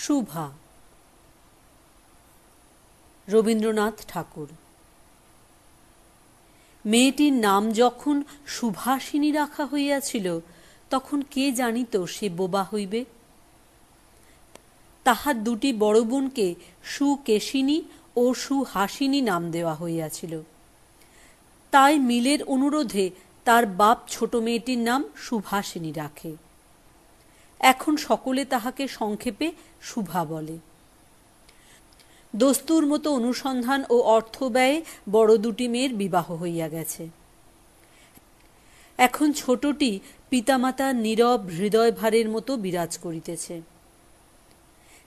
শুভা। রবীন্দ্রনাথ ঠাকুর। মেয়েটির নাম যখন সুভাষিনী রাখা হইয়াছিল, তখন কে জানিত সে বোবা হইবে? তাহার দুটি বড় বোনকে সুকেশিনী ও সুহাসিনী নাম দেওয়া হইয়াছিল। তাই মিলের অনুরোধে তার বাপ ছোট মেয়েটির নাম সুভাষিনী রাখে। এখন সকলে তাহাকে সংক্ষেপে শুভা বলে। দস্তুর মতো অনুসন্ধান ও অর্থ ব্যয়ে বড় দুটি মেয়ের বিবাহ হইয়া গেছে। এখন ছোটটি পিতামাতার নীরব হৃদয় ভারের মতো বিরাজ করিতেছে।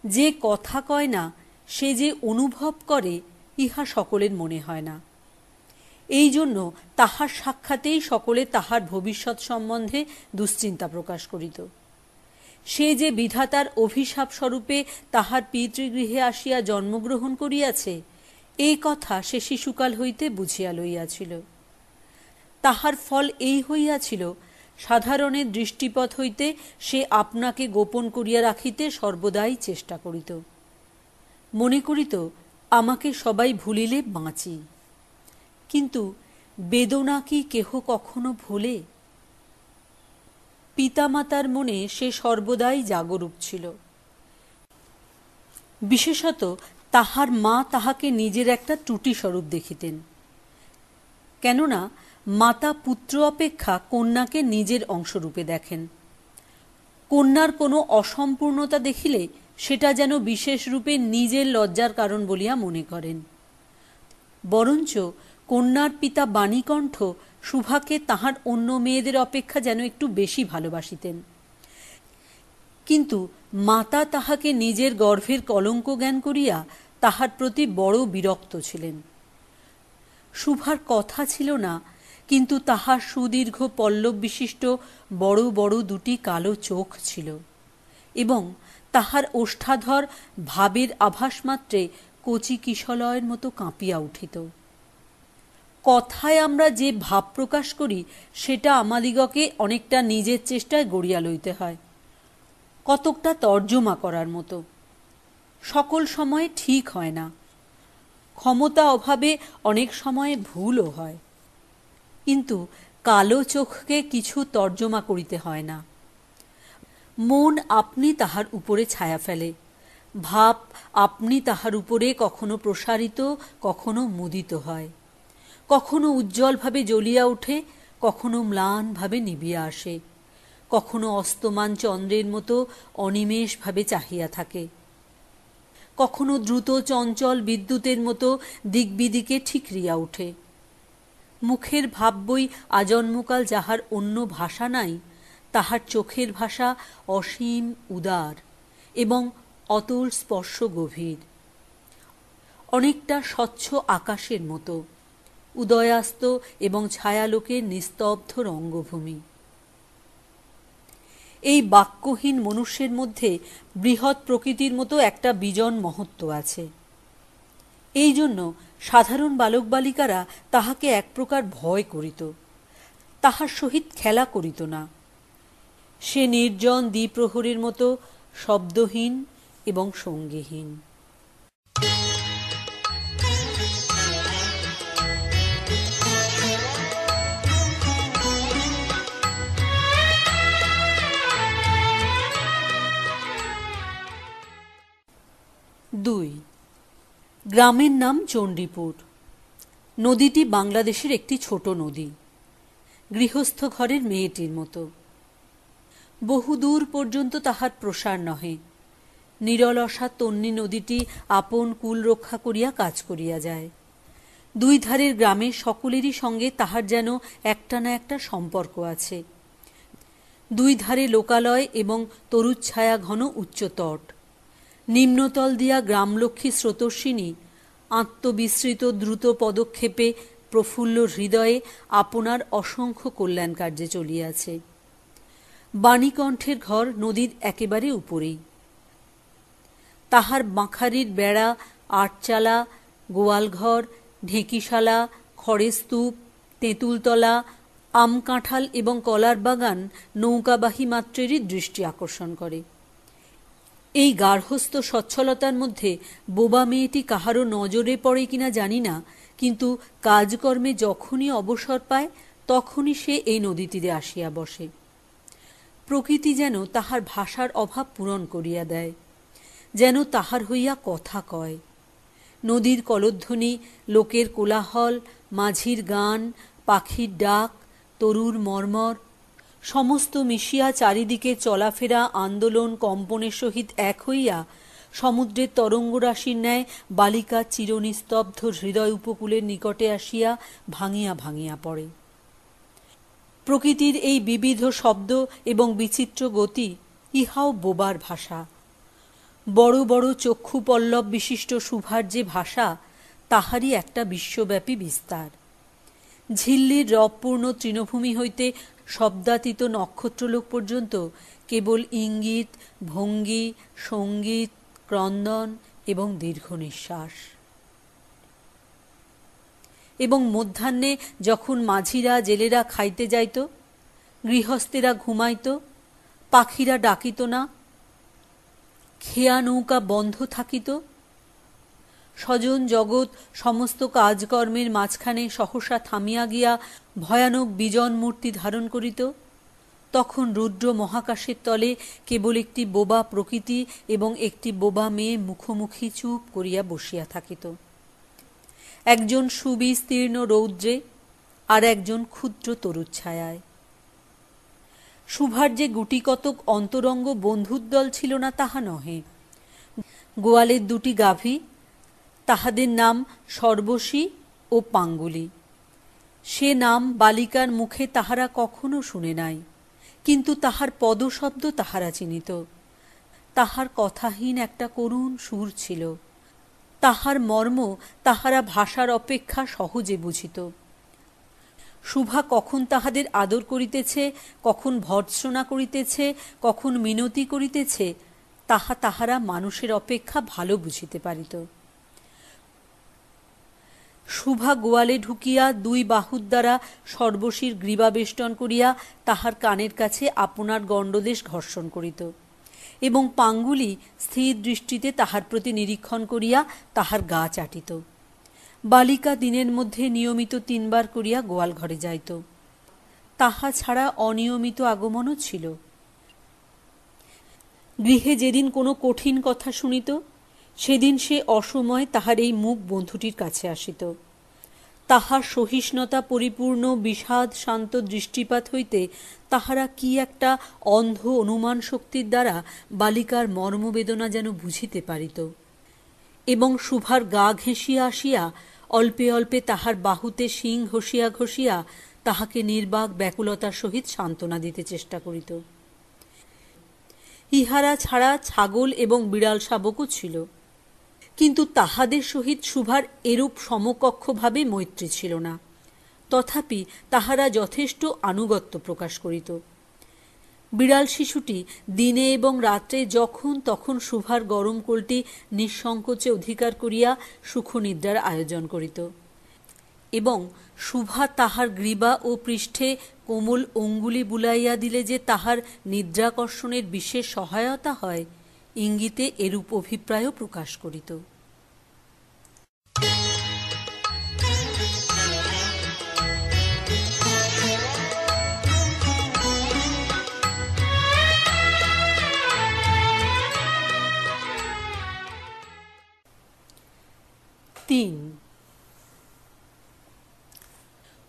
যে কথা কয় না, সে যে অনুভব করে, ইহা সকলের মনে হয় না। এই জন্য তাহার সাক্ষাতেই সকলে তাহার ভবিষ্যৎ সম্বন্ধে দুশ্চিন্তা প্রকাশ করিত। সে যে বিধাতার অভিশাপ স্বরূপে তাহার পিতৃগৃহে আসিয়া জন্মগ্রহণ করিয়াছে, এই কথা সে শিশুকাল হইতে বুঝিয়া লইয়াছিল। তাহার ফল এই হইয়াছিল, সাধারণের দৃষ্টিপথ হইতে সে আপনাকে গোপন করিয়া রাখিতে সর্বদাই চেষ্টা করিত। মনে করিত, আমাকে সবাই ভুলিলে বাঁচি। কিন্তু বেদনা কি কেহ কখনো ভোলে? পিতামাতার মনে সে সর্বদাই জাগরূপ ছিল। বিশেষত তাহার মা তাহাকে নিজের একটা ত্রুটি স্বরূপ দেখিতেন। কেননা মাতা পুত্র অপেক্ষা কন্যাকে নিজের অংশরূপে দেখেন। কন্যার কোনো অসম্পূর্ণতা দেখিলে সেটা যেন বিশেষ রূপে নিজের লজ্জার কারণ বলিয়া মনে করেন। বরঞ্চ কন্যার পিতা বাণীকণ্ঠ শুভাকে তাহার অন্য মেয়েদের অপেক্ষা যেন একটু বেশি ভালোবাসিতেন। কিন্তু মাতা তাহাকে নিজের গর্ভের কলঙ্ক জ্ঞান করিয়া তাহার প্রতি বড় বিরক্ত ছিলেন। শুভার কথা ছিল না, কিন্তু তাহার সুদীর্ঘ পল্লব বিশিষ্ট বড় বড় দুটি কালো চোখ ছিল, এবং তাহার ওষ্ঠাধর ভাবের আভাস মাত্রে কচি কিশলয়ের মতো কাঁপিয়া উঠিত। কথায় আমরা যে ভাব প্রকাশ করি, সেটা আমাদিগকে অনেকটা নিজের চেষ্টায় গড়িয়া লইতে হয়, কতকটা তর্জমা করার মতো। সকল সময় ঠিক হয় না, ক্ষমতা অভাবে অনেক সময় ভুলও হয়। কিন্তু কালো চোখকে কিছু তর্জমা করিতে হয় না। মন আপনি তাহার উপরে ছায়া ফেলে, ভাব আপনি তাহার উপরে কখনো প্রসারিত, কখনো মুদিত হয়, কখনো উজ্জ্বলভাবে জ্বলিয়া ওঠে, কখনো ম্লানভাবে নিবিয়া আসে, কখনো অস্তমান চন্দ্রের মতো অনিমেষভাবে চাহিয়া থাকে, কখনো দ্রুত চঞ্চল বিদ্যুতের মতো দিকবিদিকে ঠিকরিয়া ওঠে। মুখের ভাব বই আজন্মকাল যাহার অন্য ভাষা নাই, তাহার চোখের ভাষা অসীম উদার এবং অতল স্পর্শ গভীর, অনেকটা স্বচ্ছ আকাশের মতো, উদয়াস্ত এবং ছায়ালোকের নিস্তব্ধ রঙ্গভূমি। এই বাক্যহীন মনুষ্যের মধ্যে বৃহৎ প্রকৃতির মতো একটা বিজন মহত্ব আছে। এই জন্য সাধারণ বালক বালিকারা তাহাকে এক প্রকার ভয় করিত, তাহার সহিত খেলা করিত না। সে নির্জন দ্বিপ্রহরীর মতো শব্দহীন এবং সঙ্গীহীন। দুই। গ্রামের নাম চণ্ডীপুর। নদীটি বাংলাদেশের একটি ছোট নদী, গৃহস্থ ঘরের মেয়েটির মতো। বহুদূর পর্যন্ত তাহার প্রসার নহে। নিরলসা তন্বী নদীটি আপন কুল রক্ষা করিয়া কাজ করিয়া যায়। দুই ধারের গ্রামের সকলেরই সঙ্গে তাহার যেন একটা না একটা সম্পর্ক আছে। দুই ধারে লোকালয় এবং তরুচ্ছায়া ঘন উচ্চতট। নিম্নতল দিয়া গ্রামলক্ষ্মী স্রোতস্বিনী আত্মবিস্মৃত দ্রুত পদক্ষেপে প্রফুল্ল হৃদয়ে আপনার অসংখ্য কল্যাণ কার্যে চলিয়াছে। বাণীকণ্ঠের ঘর নদীর একেবারে উপরেই। তাহার বাঁখারির বেড়া, আটচালা, গোয়ালঘর, ঢেঁকিশালা, খড়ের স্তূপ, তেঁতুলতলা, আম কাঁঠাল এবং কলার বাগান নৌকাবাহী মাত্রেরই দৃষ্টি আকর্ষণ করে। এই গার্হস্থ্য সচ্ছলতার মধ্যে বোবা মেয়েটি কাহারও নজরে পড়ে কিনা জানি না, কিন্তু কাজকর্মে যখনই অবসর পায় তখনই সে এই নদী তীরে আসিয়া বসে। প্রকৃতি যেন তাহার ভাষার অভাব পূরণ করিয়া দেয়, যেন তাহার হইয়া কথা কয়। নদীর কলধ্বনি, লোকের কোলাহল, মাঝির গান, পাখির ডাক, তরুর মর্মর সমস্ত মিশিয়া চারিদিকে চলাফেরা আন্দোলন কম্পনের সহিত এক হইয়া সমুদ্রের তরঙ্গরাশির ন্যায় বালিকার চিরনিস্তব্ধ হৃদয় উপকূলের নিকটে আসিয়া ভাঙিয়া ভাঙিয়া পড়ে। প্রকৃতির এই বিবিধ শব্দ এবং বিচিত্র গতি, ইহাও বোবার ভাষা। বড় বড় চক্ষু পল্লব বিশিষ্ট শুভার যে ভাষা, তাহারই একটা বিশ্বব্যাপী বিস্তার। ঝিল্লির রবপূর্ণ তৃণভূমি হইতে শব্দাতীত নক্ষত্রলোক পর্যন্ত কেবল ইঙ্গিত, ভঙ্গি, সঙ্গীত, ক্রন্দন এবং দীর্ঘ নিঃশ্বাস। এবং মধ্যাহ্নে যখন মাঝিরা জেলেরা খাইতে যাইত, গৃহস্থেরা ঘুমাইত, পাখিরা ডাকিত না, খেয়া নৌকা বন্ধ থাকিত, স্বজন জগৎ সমস্ত কাজকর্মের মাঝখানে সহসা থামিয়া গিয়া ভয়ানক বিজন মূর্তি ধারণ করিত, তখন রুদ্র মহাকাশের তলে কেবল একটি বোবা প্রকৃতি এবং একটি বোবা মেয়ে মুখোমুখি চুপ করিয়া বসিয়া থাকিত। একজন সুবিস্তীর্ণ রৌদ্রে, আর একজন ক্ষুদ্র তরুচ্ছায়ায়। শুভার যে গুটিকতক অন্তরঙ্গ বন্ধুর দল ছিল না তাহা নহে। গোয়ালের দুটি গাভী, তাহাদের নাম সর্বশী ও পাঙ্গুলি। সে নাম বালিকার মুখে তাহারা কখনো শুনে নাই, কিন্তু তাহার পদশব্দ তাহারা চিনিত। তাহার কথাহীন একটা করুণ সুর ছিল, তাহার মর্ম তাহারা ভাষার অপেক্ষা সহজে বুঝিত। শুভা কখন তাহাদের আদর করিতেছে, কখন ভর্ৎসনা করিতেছে, কখন মিনতি করিতেছে, তাহা তাহারা মানুষের অপেক্ষা ভালো বুঝিতে পারিত। শুভা গোয়ালে ঢুকিয়া দুই বাহুর দ্বারা সর্বশীর গ্রীবা বেষ্টন করিয়া তাহার কানের কাছে আপনার গণ্ডদেশ ঘর্ষণ করিত, এবং পাঙ্গুলি স্থির দৃষ্টিতে তাহার প্রতি নিরীক্ষণ করিয়া তাহার গা চাটিত। বালিকা দিনের মধ্যে নিয়মিত 3 বার করিয়া গোয়াল ঘরে যাইত। তাহা ছাড়া অনিয়মিত আগমনও ছিল। গৃহে যেদিন কোনো কঠিন কথা শুনিত, সেদিন সে অসময়ে তাহার এই মুখ বন্ধুটির কাছে আসিত। তাহার সহিষ্ণুতা পরিপূর্ণ বিষাদ শান্ত দৃষ্টিপাত হইতে তাহারা কি একটা অন্ধ অনুমান শক্তির দ্বারা বালিকার মর্মবেদনা যেন বুঝিতে পারিত, এবং শুভার গা ঘেঁষিয়া আসিয়া অল্পে অল্পে তাহার বাহুতে শিং ঘষিয়া ঘষিয়া তাহাকে নির্বাক ব্যাকুলতার সহিত সান্ত্বনা দিতে চেষ্টা করিত। ইহারা ছাড়া ছাগল এবং বিড়াল শাবকও ছিল, কিন্তু তাহাদের সহিত শুভার এরূপ সমকক্ষভাবে মৈত্রী ছিল না। তথাপি তাহারা যথেষ্ট আনুগত্য প্রকাশ করিত। বিড়াল শিশুটি দিনে এবং রাত্রে যখন তখন শুভার গরম কোলটি নিঃসংকোচে অধিকার করিয়া সুখনিদ্রার আয়োজন করিত, এবং শুভা তাহার গ্রীবা ও পৃষ্ঠে কোমল অঙ্গুলি বুলাইয়া দিলে যে তাহার নিদ্রাকর্ষণের বিশেষ সহায়তা হয়, ইঙ্গিতে এরূপ অভিপ্রায়ও প্রকাশ করিত।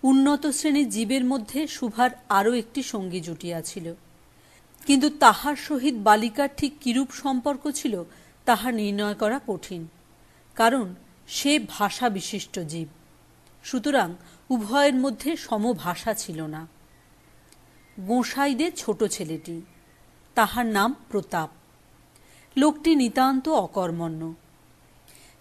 উন্নত শ্রেণীর জীবের মধ্যে শুভার আরও একটি সঙ্গী জুটিয়াছিল, কিন্তু তাহার সহিত বালিকার ঠিক কিরূপ সম্পর্ক ছিল তাহা নির্ণয় করা কঠিন, কারণ সে ভাষা বিশিষ্ট জীব। সুতরাং উভয়ের মধ্যে সমভাষা ছিল না। গোসাইদের ছোট ছেলেটি, তাহার নাম প্রতাপ। লোকটি নিতান্ত অকর্মণ্য।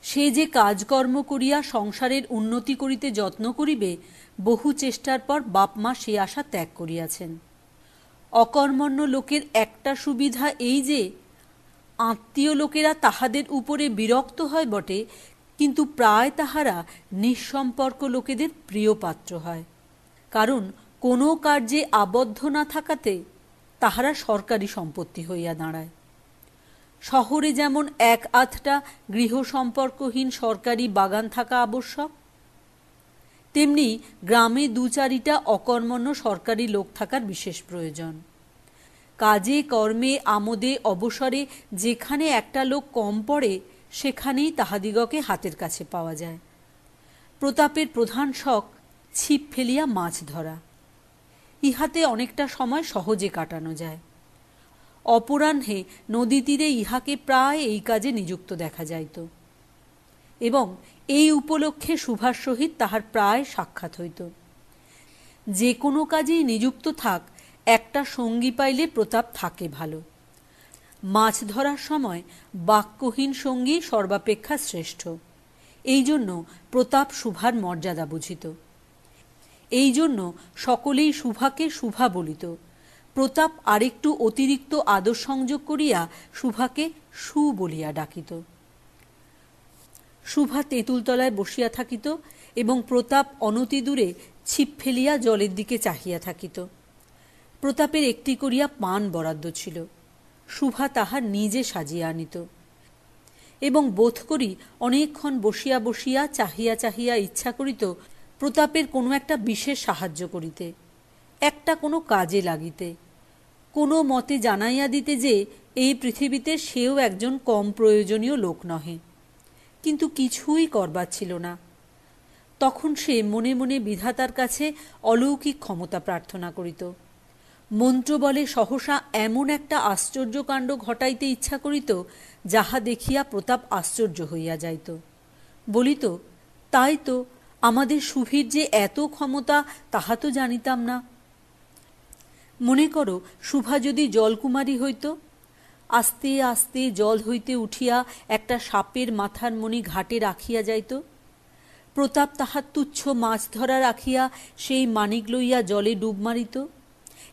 সে যে কাজকর্ম করিয়া সংসারের উন্নতি করিতে যত্ন করিবে, বহু চেষ্টার পর বাপমা সে আশা ত্যাগ করিয়াছেন। অকর্মণ্য লোকের একটা সুবিধা এই যে আত্মীয় লোকেরা তাহাদের উপরে বিরক্ত হয় বটে, কিন্তু প্রায় তাহারা নিঃসম্পর্ক লোকেদের প্রিয় পাত্র হয়, কারণ কোনো কার্যে আবদ্ধ না থাকাতে তাহারা সরকারি সম্পত্তি হইয়া দাঁড়ায়। শহরে যেমন এক আধটা গৃহ সম্পর্কহীন সরকারি বাগান থাকা আবশ্যক, তেমনি গ্রামে দু চারিটা অকর্মণ্য সরকারি লোক থাকার বিশেষ প্রয়োজন। কাজে কর্মে আমোদে অবসরে যেখানে একটা লোক কম পড়ে সেখানেই তাহাদিগকে হাতের কাছে পাওয়া যায়। প্রতাপের প্রধান শখ ছিপ ফেলিয়া মাছ ধরা। ইহাতে অনেকটা সময় সহজে কাটানো যায়। অপরাহ্নে নদী তীরে ইহাকে প্রায় এই কাজে নিযুক্ত দেখা যাইত এবং এই উপলক্ষে সুভার সহিত তাহার প্রায় সাক্ষাৎ হইত। যে কোনো কাজেই নিযুক্ত থাক, একটা সঙ্গী পাইলে প্রতাপ থাকে ভালো। মাছ ধরার সময় বাক্যহীন সঙ্গী সর্বাপেক্ষা শ্রেষ্ঠ। এই জন্য প্রতাপ সুভার মর্যাদা বুঝিত। এই জন্য সকলেই সুভাকে সুভা বলিত। প্রতাপ আরেকটু অতিরিক্ত আদর সংযোগ করিয়া সুভাকে সু বলিয়া ডাকিত। সুভা তেঁতুলতলায় বসিয়া থাকিত এবং প্রতাপ অনতি দূরে ছিপ ফেলিয়া জলের দিকে চাহিয়া থাকিত। প্রতাপের একটি করিয়া পান বরাদ্দ ছিল। সুভা তাহার নিজে সাজিয়া আনিত এবং বোধ করি অনেকক্ষণ বসিয়া বসিয়া চাহিয়া চাহিয়া ইচ্ছা করিত প্রতাপের কোনো একটা বিশেষ সাহায্য করিতে, একটা কোনো কাজে লাগিতে, কোনো মতে জানাইয়া দিতে যে এই পৃথিবীতে সেও একজন কম প্রয়োজনীয় লোক নহে। কিন্তু কিছুই করবার ছিল না। তখন সে মনে মনে বিধাতার কাছে অলৌকিক ক্ষমতা প্রার্থনা করিত। মন্ত্র বলে সহসা এমন একটা আশ্চর্যকাণ্ড ঘটাইতে ইচ্ছা করিত যাহা দেখিয়া প্রতাপ আশ্চর্য হইয়া যাইত। বলিত, তাই তো, আমাদের সুভীর যে এত ক্ষমতা তাহা তো জানিতাম না। মনে করো, সুভা যদি জলকুমারী হইত, আস্তে আস্তে জল হইতে উঠিয়া একটা সাপের মাথার মণি ঘাটে রাখিয়া যাইত। প্রতাপ তাহার তুচ্ছ মাছ ধরা রাখিয়া সেই মানিক লইয়া জলে ডুব মারিত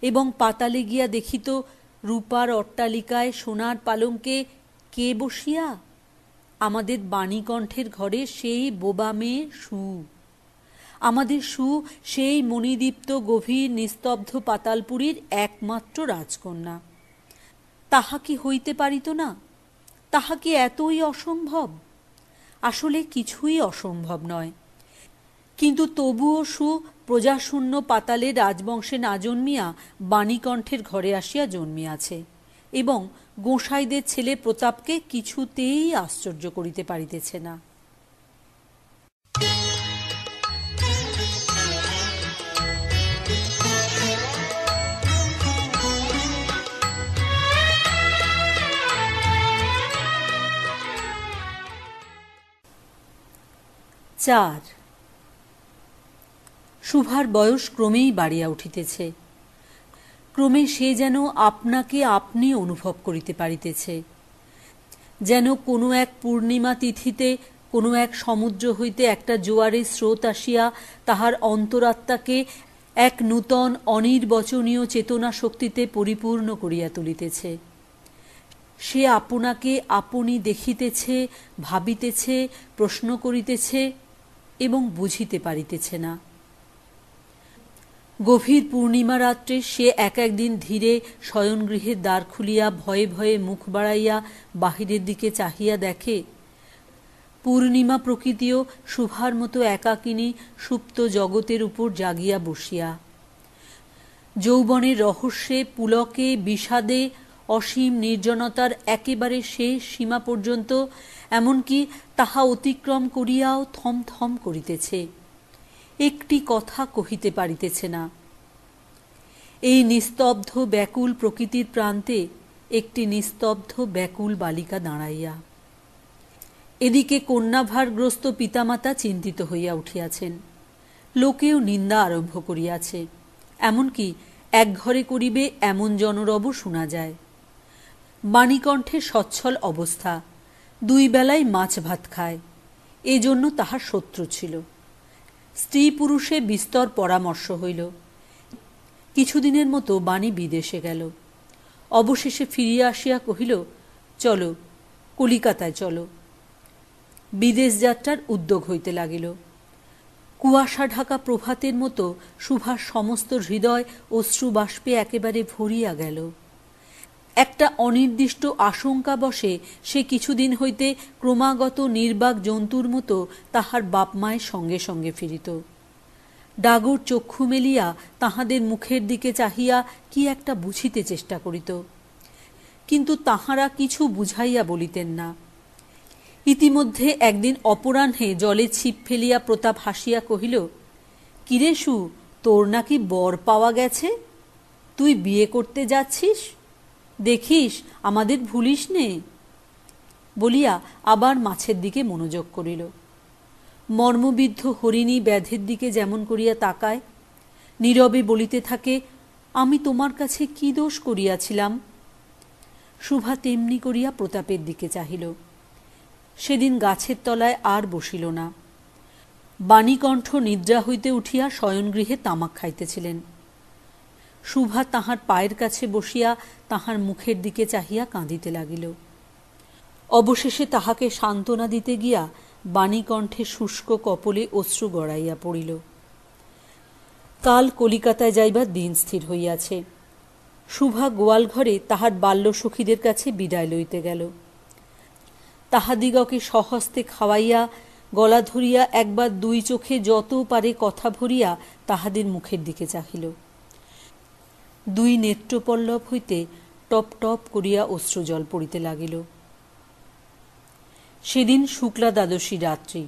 এবং পাতালে গিয়া দেখিত রূপার অট্টালিকায় সোনার পালঙ্কে কে বসিয়া? আমাদের বাণীকণ্ঠের ঘরে সেই বোবা মেয়ে সু। আমাদের সু সেই মণিদীপ্ত গভীর নিস্তব্ধ পাতালপুরীর একমাত্র রাজকন্যা। তাহা কি হইতে পারিত না? তাহা কি এতই অসম্ভব? আসলে কিছুই অসম্ভব নয়। কিন্তু তবুও সু প্রজাশূন্য পাতালে রাজবংশে না জন্মিয়া বাণীকণ্ঠের ঘরে আসিয়া জন্মিয়াছে এবং গোসাইদের ছেলে প্রতাপকে কিছুতেই আশ্চর্য করিতে পারিতেছে না। চার, সুভার বয়স ক্রমেই বাড়িয়া উঠিতেছে। ক্রমে সে যেন আপনাকে আপনি অনুভব করিতে পারিতেছে, যেন কোনো এক পূর্ণিমা তিথিতে কোনো এক সমুদ্র হইতে একটা জোয়ারের স্রোত আসিয়া তাহার অন্তরাত্মাকে এক নূতন অনির্বচনীয় চেতনা শক্তিতে পরিপূর্ণ করিয়া তুলিতেছে। সে আপনাকে আপনি দেখিতেছে, ভাবিতেছে, প্রশ্ন করিতেছে এবং বুঝিতে পারিতেছে না। গভীর পূর্ণিমা রাত্রে সে এক একদিন ধীরে শয়নগৃহের দ্বার খুলিয়া ভয়ে ভয়ে মুখ বাড়াইয়া বাহিরের দিকে চাহিয়া দেখে পূর্ণিমা প্রকৃতিও সুভার মতো একাকিনী সুপ্ত জগতের উপর জাগিয়া বসিয়া। যৌবনের রহস্যে, পুলকে, বিষাদে, অসীম নির্জনতার একেবারে শেষ সীমা পর্যন্ত, এমনকি তাহা অতিক্রম করিয়াও থমথম করিতেছে, একটি কথা কহিতে পারিতেছে না। এই নিস্তব্ধ ব্যাকুল প্রকৃতির প্রান্তে একটি নিস্তব্ধ ব্যাকুল বালিকা দাঁড়াইয়া। এদিকে কন্যাভারগ্রস্ত পিতামাতা চিন্তিত হইয়া উঠিয়াছেন। লোকেও নিন্দা আরম্ভ করিয়াছে। এমনকি এক ঘরে করিবে এমন জনরব শোনা যায়। বাণীকণ্ঠের সচ্ছল অবস্থা, দুই বেলায় মাছ ভাত খায়, এজন্য তাহার শত্রু ছিল। স্ত্রী পুরুষে বিস্তর পরামর্শ হইল। কিছুদিনের মতো বাণী বিদেশে গেল। অবশেষে ফিরিয়া আসিয়া কহিল, চলো, কলিকাতায় চলো। বিদেশ যাত্রার উদ্যোগ হইতে লাগিল। কুয়াশা ঢাকা প্রভাতের মতো সুভার সমস্ত হৃদয় অশ্রুবাষ্পে একেবারে ভরিয়া গেল। একটা অনির্দিষ্ট আশঙ্কা বশে সে কিছুদিন হইতে ক্রমাগত নির্বাক জন্তুর মতো তাহার বাপ মায়ের সঙ্গে সঙ্গে ফিরিত। ডাগর চক্ষু মেলিয়া তাহাদের মুখের দিকে চাহিয়া কি একটা বুঝিতে চেষ্টা করিত, কিন্তু তাহারা কিছু বুঝাইয়া বলিতেন না। ইতিমধ্যে একদিন অপরাহ্নে জলে ছিপ ফেলিয়া প্রতাপ হাসিয়া কহিল, কিরে সু, তোর নাকি বর পাওয়া গেছে? তুই বিয়ে করতে যাচ্ছিস? দেখিস আমাদের ভুলিস নে। বলিয়া আবার মাছের দিকে মনোযোগ করিল। মর্মবিদ্ধ হরিণী ব্যাধের দিকে যেমন করিয়া তাকায়, নীরবে বলিতে থাকে, আমি তোমার কাছে কি দোষ করিয়াছিলাম? শুভা তেমনি করিয়া প্রতাপের দিকে চাহিল। সেদিন গাছের তলায় আর বসিল না। বাণীকণ্ঠ নিদ্রা হইতে উঠিয়া শয়নগৃহে তামাক খাইতেছিলেন। শুভা তাহার পায়ের কাছে বসিয়া তাহার মুখের দিকে চাহিয়া কাঁদিতে লাগিল। অবশেষে তাহাকে সান্ত্বনা দিতে গিয়া বাণীকণ্ঠে শুষ্ক কপলে অশ্রু গড়াইয়া পড়িল। কাল কলিকাতায় যাইবার দিন স্থির হইয়াছে। শুভা গোয়ালঘরে তাহার বাল্যসখীদের কাছে বিদায় লইতে গেল। তাহাদিগকে স্বহস্তে খাওয়াইয়া গলা ধরিয়া একবার দুই চোখে যত পারে কথা ভরিয়া তাহাদের মুখের দিকে চাহিল। দুই নেত্রপল্লব হইতে টপ টপ করিয়া অশ্রুজল পড়িতে লাগিল। সেদিন শুক্লা দ্বাদশী রাত্রি।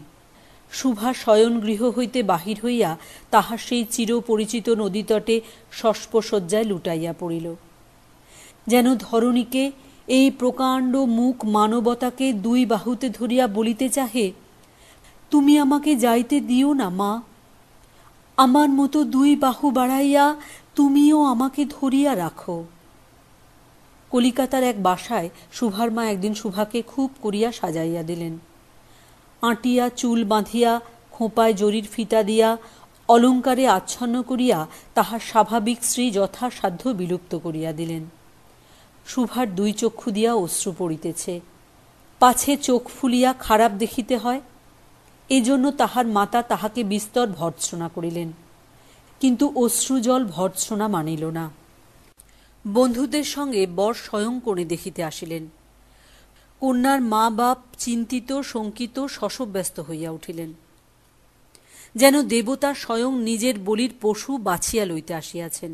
শুভা শয়নগৃহ হইতে বাহির হইয়া তাহার সেই চিরপরিচিত নদীতটে শস্পসজ্জায় লুটাইয়া পড়িল। যেন ধরণীকে, এই প্রকাণ্ড মুখ মানবতাকে দুই বাহুতে ধরিয়া বলিতে চাহে, তুমি আমাকে যাইতে দিও না মা, আমার মতো দুই বাহু বাড়াইয়া তুমিও আমাকে ধরিয়া রাখো। কলিকাতার এক বাসায় শুভার মা একদিন শুভাকে খুব করিয়া সাজাইয়া দিলেন। আঁটিয়া চুল বাঁধিয়া খোঁপায় জরির ফিতা দিয়া অলঙ্কারে আচ্ছন্ন করিয়া তাহার স্বাভাবিক শ্রী যথাসাধ্য বিলুপ্ত করিয়া দিলেন। শুভার দুই চক্ষু দিয়া অশ্রু পড়িতেছে, পাছে চোখ ফুলিয়া খারাপ দেখিতে হয়, এজন্য তাহার মাতা তাহাকে বিস্তর ভর্ৎসনা করিলেন, কিন্তু অশ্রুজল ভর্ৎসনা মানিল না। বন্ধুদের সঙ্গে বর স্বয়ং কোণে দেখিতে আসিলেন। কন্যার মা বাপ চিন্তিত শঙ্কিত শশব্যস্ত হইয়া উঠিলেন, যেন দেবতা স্বয়ং নিজের বলির পশু বাছিয়া লইতে আসিয়াছেন।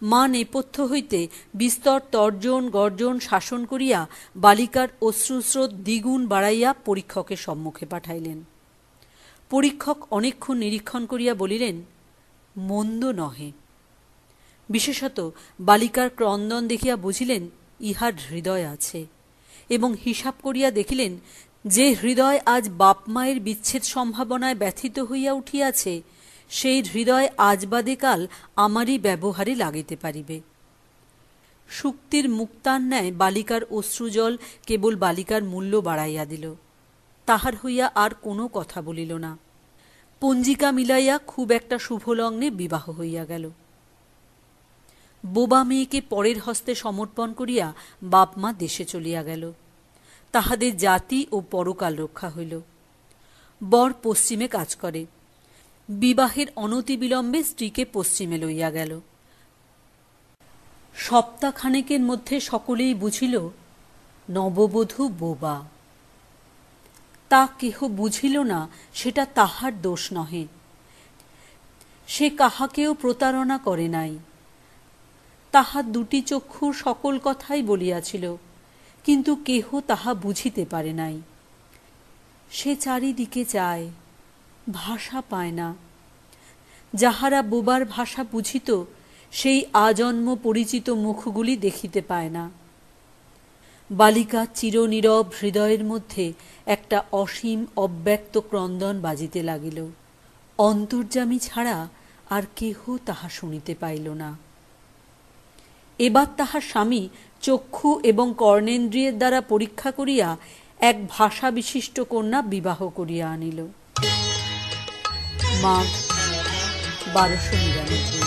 মা নেপথ্য হইতে বিস্তর তর্জন গর্জন শাসন করিয়া বালিকার অশ্রুস্রোত দ্বিগুণ বাড়াইয়া পরীক্ষকের সম্মুখে পাঠাইলেন। পরীক্ষক অনেকক্ষণ নিরীক্ষণ করিয়া বলিলেন, মন্দ নহে। বিশেষত বালিকার ক্রন্দন দেখিয়া বুঝিলেন ইহার হৃদয় আছে, এবং হিসাব করিয়া দেখিলেন যে হৃদয় আজ বাপ মায়ের বিচ্ছেদ সম্ভাবনায় ব্যথিত হইয়া উঠিয়াছে, সেই হৃদয় আজ বাদে কাল আমারই ব্যবহারে লাগিতে পারিবে। শুক্তির মুক্তার ন্যায় বালিকার অশ্রুজল কেবল বালিকার মূল্য বাড়াইয়া দিল। তাহার হইয়া আর কোনো কথা বলিল না। পঞ্জিকা মিলাইয়া খুব একটা শুভলগ্নে বিবাহ হইয়া গেল। বোবা মেয়েকে পরের হস্তে সমর্পণ করিয়া বাপ মা দেশে চলিয়া গেল। তাহাদের জাতি ও পরকাল রক্ষা হইল। বর পশ্চিমে কাজ করে। বিবাহের অনতিবিলম্বে স্ত্রীকে পশ্চিমে লইয়া গেল। সপ্তাহখানেকের মধ্যে সকলেই বুঝিল নববধূ বোবা। তা কেহ বুঝিল না সেটা তাহার দোষ নহে। সে কাহাকেও প্রতারণা করে নাই। তাহার দুটি চক্ষু সকল কথাই বলিয়াছিল, কিন্তু কেহ তাহা বুঝিতে পারে নাই। সে চারিদিকে চায়, ভাষা পায় না। যাহারা বোবার ভাষা বুঝিত, সেই আজন্ম পরিচিত মুখগুলি দেখিতে পায় না। বালিকা চিরনীরব হৃদয়ের মধ্যে একটা অসীম অব্যক্ত ক্রন্দন বাজিতে লাগিল। অন্তর্যামী ছাড়া আর কেহ তাহা শুনিতে পাইল না। এবার তাহার স্বামী চক্ষু এবং কর্ণেন্দ্রিয়ের দ্বারা পরীক্ষা করিয়া এক ভাষা বিশিষ্ট কন্যা বিবাহ করিয়া আনিল। মাঘ 1299।